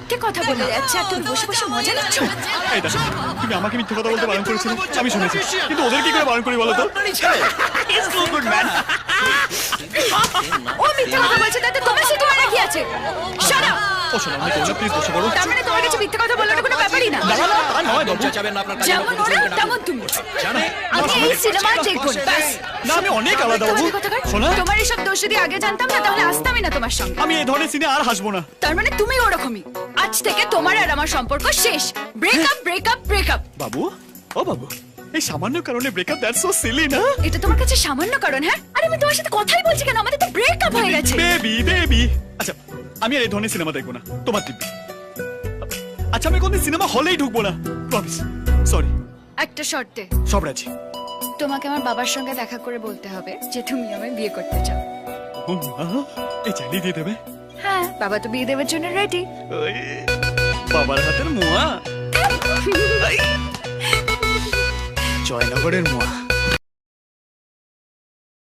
মিথ্যে কথা বলে যাচ্ছে আর তুমি বসে বসে মজা নিচ্ছ। এই দেখো, তুমি আমাকে মিথ্যে কথা বলতে বারণ করেছিলে, আমি শুনেছি, কিন্তু ওদের কি করে বারণ করি বলো তো? ও মিথ্যে কথা বলছে, তাতে তোমার সাথে তোমার কি আছে? Shut up. ও শোনো, আমি বললাম প্লিজ বসে পড়ো। তার মানে তোমার কাছে মিথ্যে কথা বলার কোনো ব্যাপারই না। না না না, তা নয় বাবু। যেমন ওরা তেমন তুমি। আমি এই সিনেমা দেখবো না, ব্যাস। না, আমি অনেক আলাদা বাবু। শোনো, তোমার এইসব দোষ যদি আগে জানতাম না তাহলে আসতামই না তোমার সঙ্গে। আমি এই ধরনের সিনে আর হাসবো না। তার মানে তুমি ওরকমই। আজ থেকে তোমার আর আমার সম্পর্ক শেষ। Breakup breakup breakup. বাবু, ও বাবু, এই সামান্য কারণে ব্রেকআপ, দ্যাটস সো সিলি না? এটা তোমার কাছে সামান্য কারণ? হ্যাঁ, আরে আমি তোমার সাথে কথাই বলছি কেন, আমাদের তো ব্রেকআপ হয়ে গেছে। বেবি বেবি, আচ্ছা আমি আর এই ধরনের সিনেমা দেখবো না, তোমার দিব্যি। আচ্ছা আমি কোনদিন সিনেমা হলেই ঢুকবো না, প্রমিস। সরি। একটা শর্তে। সব রাজি। তোমাকে আমার বাবার সঙ্গে দেখা করে বলতে হবে যে তুমি আমায় বিয়ে করতে চাও। ও মা, এই চালিয়ে দিয়ে দেবে? হ্যাঁ, বাবা তো বিয়ে দেওয়ার জন্য রেডি। ওই বাবার হাতের মোয়া, জয়নগরের মোয়া।